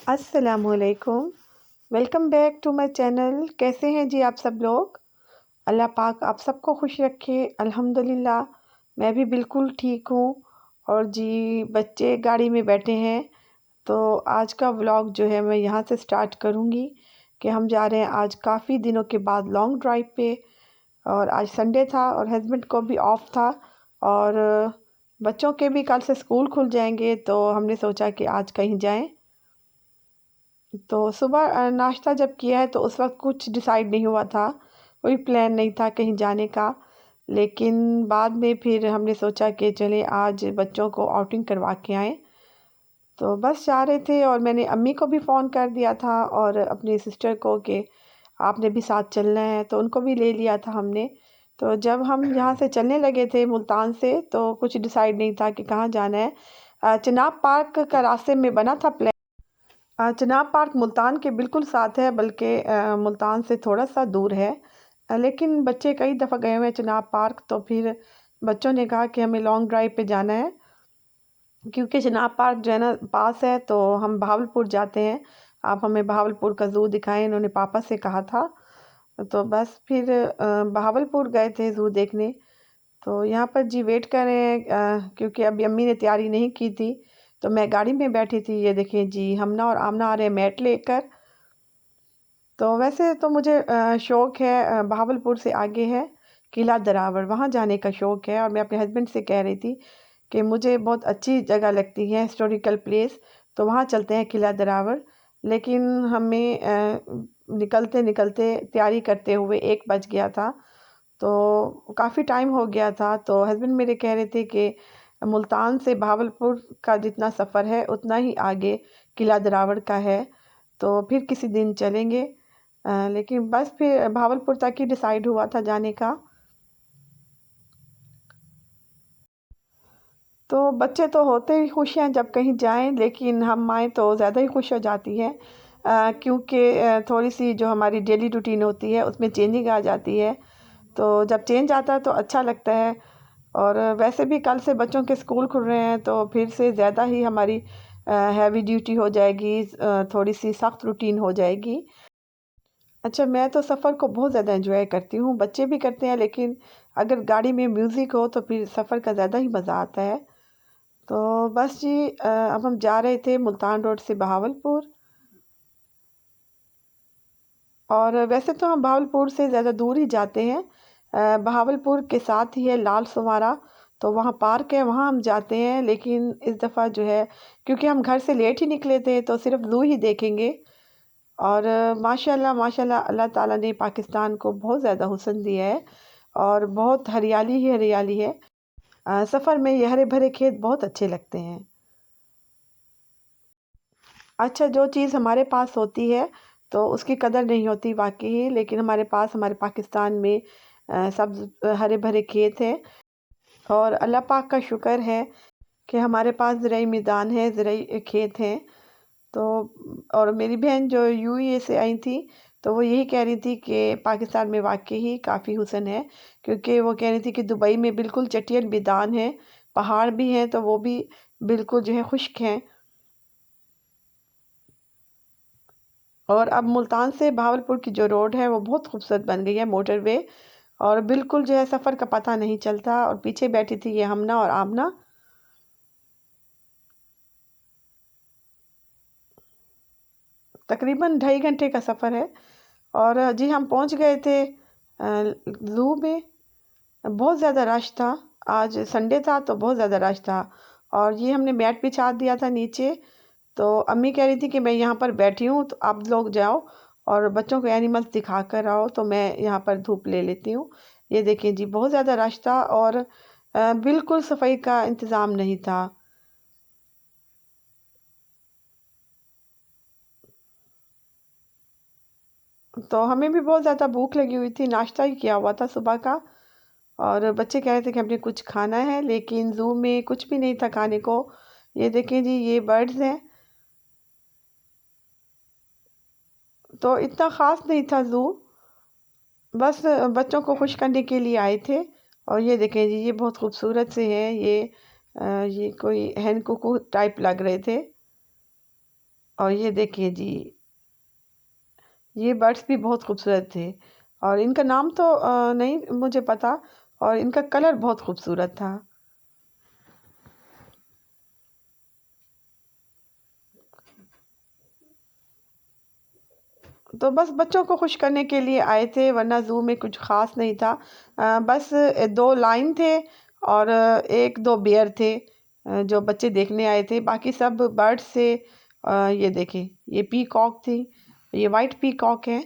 अस्सलामुअलैकुम। Welcome back to my channel. कैसे हैं जी आप सब लोग? अल्लाह पाक आप सबको खुश रखे। अल्हम्दुलिल्लाह मैं भी बिल्कुल ठीक हूँ। और जी बच्चे गाड़ी में बैठे हैं, तो आज का व्लॉग जो है मैं यहाँ से स्टार्ट करूँगी कि हम जा रहे हैं आज काफ़ी दिनों के बाद लॉन्ग ड्राइव पे। और आज संडे था और हस्बैंड को भी ऑफ था, और बच्चों के भी कल से स्कूल खुल जाएंगे, तो हमने सोचा कि आज कहीं जाएं। तो सुबह नाश्ता जब किया है तो उस वक्त कुछ डिसाइड नहीं हुआ था, कोई प्लान नहीं था कहीं जाने का। लेकिन बाद में फिर हमने सोचा कि चलें आज बच्चों को आउटिंग करवा के आएँ। तो बस जा रहे थे और मैंने अम्मी को भी फ़ोन कर दिया था और अपनी सिस्टर को कि आपने भी साथ चलना है, तो उनको भी ले लिया था हमने। तो जब हम यहाँ से चलने लगे थे मुल्तान से, तो कुछ डिसाइड नहीं था कि कहाँ जाना है। चिनाब पार्क का रास्ते में बना था प्लान। चिनाब पार्क मुल्तान के बिल्कुल साथ है, बल्कि मुल्तान से थोड़ा सा दूर है। लेकिन बच्चे कई दफ़ा गए हुए हैं चिनाब पार्क, तो फिर बच्चों ने कहा कि हमें लॉन्ग ड्राइव पे जाना है, क्योंकि चिनाब पार्क जो है ना पास है। तो हम बहावलपुर जाते हैं, आप हमें बहावलपुर का ज़ू दिखाएं, इन्होंने पापा से कहा था। तो बस फिर बहावलपुर गए थे ज़ू देखने। तो यहाँ पर जी वेट कर रहे हैं, क्योंकि अभी अम्मी ने तैयारी नहीं की थी, तो मैं गाड़ी में बैठी थी। ये देखें जी हमना और आमना आ रहे हैं मैट लेकर। तो वैसे तो मुझे शौक़ है, बहावलपुर से आगे है किला दरावर, वहाँ जाने का शौक़ है। और मैं अपने हस्बैंड से कह रही थी कि मुझे बहुत अच्छी जगह लगती है, हिस्टोरिकल प्लेस, तो वहाँ चलते हैं किला दरावर। लेकिन हमें निकलते निकलते तैयारी करते हुए 1 बज गया था, तो काफ़ी टाइम हो गया था। तो हस्बैंड मेरे कह रहे थे कि मुल्तान से बहावलपुर का जितना सफ़र है उतना ही आगे किला दरावर का है, तो फिर किसी दिन चलेंगे। लेकिन बस फिर बहावलपुर तक ही डिसाइड हुआ था जाने का। तो बच्चे तो होते ही खुश हैं जब कहीं जाएं, लेकिन हम माएँ तो ज़्यादा ही खुश हो जाती हैं, क्योंकि थोड़ी सी जो हमारी डेली रूटीन होती है उसमें चेंजिंग आ जाती है। तो जब चेंज आता है तो अच्छा लगता है। और वैसे भी कल से बच्चों के स्कूल खुल रहे हैं, तो फिर से ज़्यादा ही हमारी हैवी ड्यूटी हो जाएगी, थोड़ी सी सख्त रूटीन हो जाएगी। अच्छा, मैं तो सफ़र को बहुत ज़्यादा एंजॉय करती हूँ, बच्चे भी करते हैं, लेकिन अगर गाड़ी में म्यूज़िक हो तो फिर सफ़र का ज़्यादा ही मज़ा आता है। तो बस जी अब हम जा रहे थे मुल्तान रोड से बहावलपुर। और वैसे तो हम बहावलपुर से ज़्यादा दूर ही जाते हैं, बहावलपुर के साथ ही है लाल सुमारा, तो वहाँ पार्क है, वहाँ हम जाते हैं। लेकिन इस दफ़ा जो है, क्योंकि हम घर से लेट ही निकले थे, तो सिर्फ ज़ू ही देखेंगे। और माशाल्लाह माशाल्लाह अल्लाह ताला ने पाकिस्तान को बहुत ज़्यादा हुस्न दिया है, और बहुत हरियाली ही हरियाली है। सफ़र में ये हरे भरे खेत बहुत अच्छे लगते हैं। अच्छा, जो चीज़ हमारे पास होती है तो उसकी कदर नहीं होती वाक़ई, लेकिन हमारे पास हमारे पाकिस्तान में सब हरे भरे खेत हैं। और अल्लाह पाक का शुक्र है कि हमारे पास ज़राई मैदान है, ज़राई खेत हैं। तो और मेरी बहन जो यूएई से आई थी, तो वो यही कह रही थी कि पाकिस्तान में वाक़ई ही काफ़ी हुस्न है, क्योंकि वो कह रही थी कि दुबई में बिल्कुल चटियल मैदान है, पहाड़ भी हैं, तो वो भी बिल्कुल जो है खुश्क हैं। और अब मुल्तान से बहावलपुर की जो रोड है वो बहुत खूबसूरत बन गई है, मोटरवे। और बिल्कुल जो है सफ़र का पता नहीं चलता। और पीछे बैठी थी ये हमना और आमना। तकरीबन 2.5 घंटे का सफ़र है। और जी हम पहुंच गए थे ज़ू में। बहुत ज़्यादा रश था, आज संडे था तो बहुत ज़्यादा रश था। और ये हमने मैट बिछा दिया था नीचे। तो अम्मी कह रही थी कि मैं यहाँ पर बैठी हूँ, तो आप लोग जाओ और बच्चों को एनिमल्स दिखा कर आओ, तो मैं यहाँ पर धूप ले लेती हूँ। ये देखिए जी बहुत ज़्यादा रश था, और बिल्कुल सफाई का इंतज़ाम नहीं था। तो हमें भी बहुत ज़्यादा भूख लगी हुई थी, नाश्ता ही किया हुआ था सुबह का। और बच्चे कह रहे थे कि हमें कुछ खाना है, लेकिन ज़ू में कुछ भी नहीं था खाने को। ये देखें जी ये बर्ड्स हैं, तो इतना ख़ास नहीं था ज़ू, बस बच्चों को खुश करने के लिए आए थे। और ये देखें जी ये बहुत खूबसूरत से हैं, ये कोई हैन कुकू टाइप लग रहे थे। और ये देखिए जी, ये बर्ड्स भी बहुत खूबसूरत थे और इनका नाम तो नहीं मुझे पता, और इनका कलर बहुत खूबसूरत था। तो बस बच्चों को खुश करने के लिए आए थे, वरना ज़ू में कुछ ख़ास नहीं था। बस 2 लायन थे और 1-2 बेयर थे जो बच्चे देखने आए थे। बाकी सब बर्ड्स थे। ये देखें, ये पीकॉक थी, ये वाइट पीकॉक है।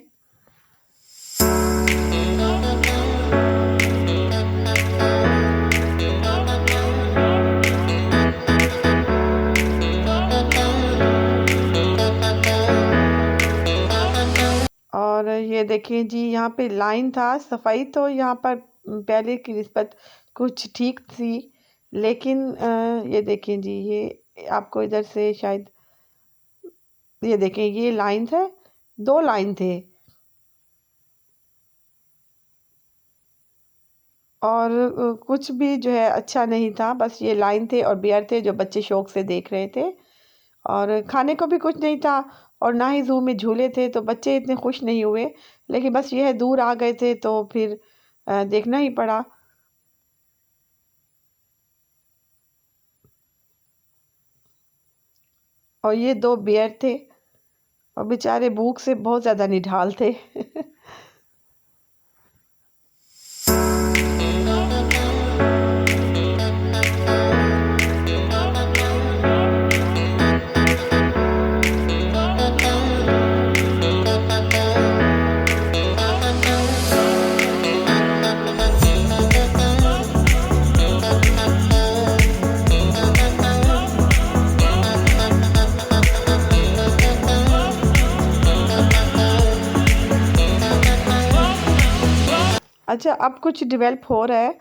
और ये देखिए जी, यहाँ पे लाइन था, सफाई तो यहाँ पर पहले की निस्बत कुछ ठीक थी, लेकिन ये देखें जी, ये आपको इधर से शायद ये देखें, ये लाइन है, 2 लाइन थे और कुछ भी जो है अच्छा नहीं था, बस ये लाइन थे और बेयर थे जो बच्चे शौक से देख रहे थे। और खाने को भी कुछ नहीं था और ना ही ज़ू में झूले थे, तो बच्चे इतने खुश नहीं हुए, लेकिन बस ये है दूर आ गए थे तो फिर देखना ही पड़ा। और ये 2 बेयर थे और बेचारे भूख से बहुत ज़्यादा निढाल थे। अच्छा, अब कुछ डेवलप हो रहा है,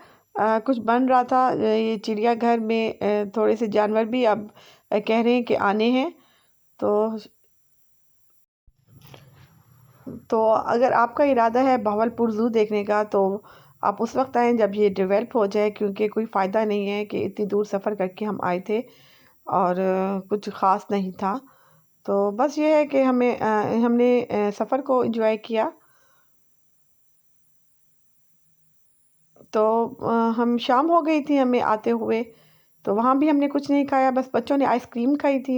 कुछ बन रहा था। ये चिड़ियाघर में थोड़े से जानवर भी अब कह रहे हैं कि आने हैं। तो अगर आपका इरादा है भावलपुर ज़ू देखने का, तो आप उस वक्त आएँ जब ये डेवलप हो जाए, क्योंकि कोई फ़ायदा नहीं है कि इतनी दूर सफ़र करके हम आए थे और कुछ ख़ास नहीं था। तो बस ये है कि हमने सफ़र को एंजॉय किया। तो हम शाम हो गई थी हमें आते हुए, तो वहाँ भी हमने कुछ नहीं खाया, बस बच्चों ने आइसक्रीम खाई थी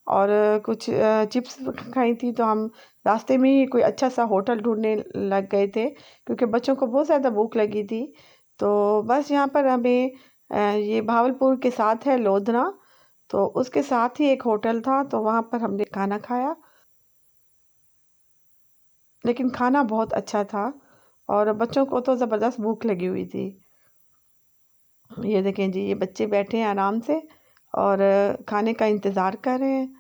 और कुछ चिप्स खाई थी। तो हम रास्ते में ही कोई अच्छा सा होटल ढूंढने लग गए थे, क्योंकि बच्चों को बहुत ज़्यादा भूख लगी थी। तो बस यहाँ पर हमें ये भावलपुर के साथ है लोधना, तो उसके साथ ही एक होटल था, तो वहाँ पर हमने खाना खाया, लेकिन खाना बहुत अच्छा था और बच्चों को तो ज़बरदस्त भूख लगी हुई थी। ये देखें जी, ये बच्चे बैठे हैं आराम से और खाने का इंतज़ार कर रहे हैं।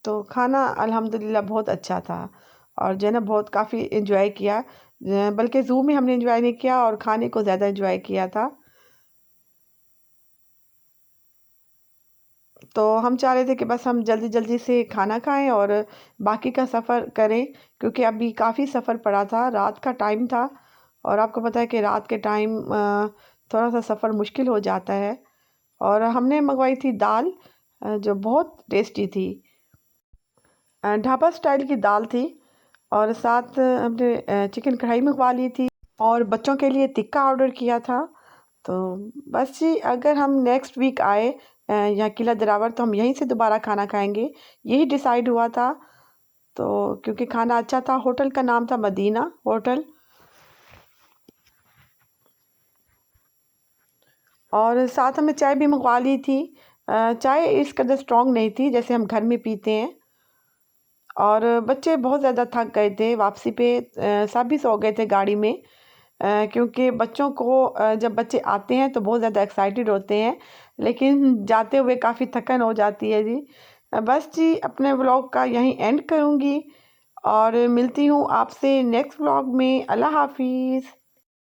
तो खाना अल्हम्दुलिल्लाह बहुत अच्छा था और जो है ना, बहुत काफ़ी एंजॉय किया। बल्कि ज़ू में हमने एंजॉय नहीं किया और खाने को ज़्यादा एंजॉय किया था। तो हम चाह रहे थे कि बस हम जल्दी जल्दी से खाना खाएं और बाकी का सफ़र करें, क्योंकि अभी काफ़ी सफ़र पड़ा था, रात का टाइम था और आपको पता है कि रात के टाइम थोड़ा सा सफ़र मुश्किल हो जाता है। और हमने मंगवाई थी दाल, जो बहुत टेस्टी थी। ढाबा स्टाइल की दाल थी और साथ हमने चिकन कढ़ाई मंगवा ली थी और बच्चों के लिए टिक्का ऑर्डर किया था। तो बस जी, अगर हम नेक्स्ट वीक आए यहाँ किला दिरावर, तो हम यहीं से दोबारा खाना खाएंगे, यही डिसाइड हुआ था। तो क्योंकि खाना अच्छा था, होटल का नाम था मदीना होटल, और साथ हमें चाय भी मंगवा ली थी। चाय इस कदर स्ट्रॉन्ग नहीं थी जैसे हम घर में पीते हैं। और बच्चे बहुत ज़्यादा थक गए थे वापसी पे, सभी सो गए थे गाड़ी में, क्योंकि बच्चों को जब बच्चे आते हैं तो बहुत ज़्यादा एक्साइटेड होते हैं, लेकिन जाते हुए काफ़ी थकन हो जाती है जी। बस जी, अपने व्लॉग का यहीं एंड करूँगी और मिलती हूँ आपसे नेक्स्ट व्लॉग में। अल्लाह हाफिज़।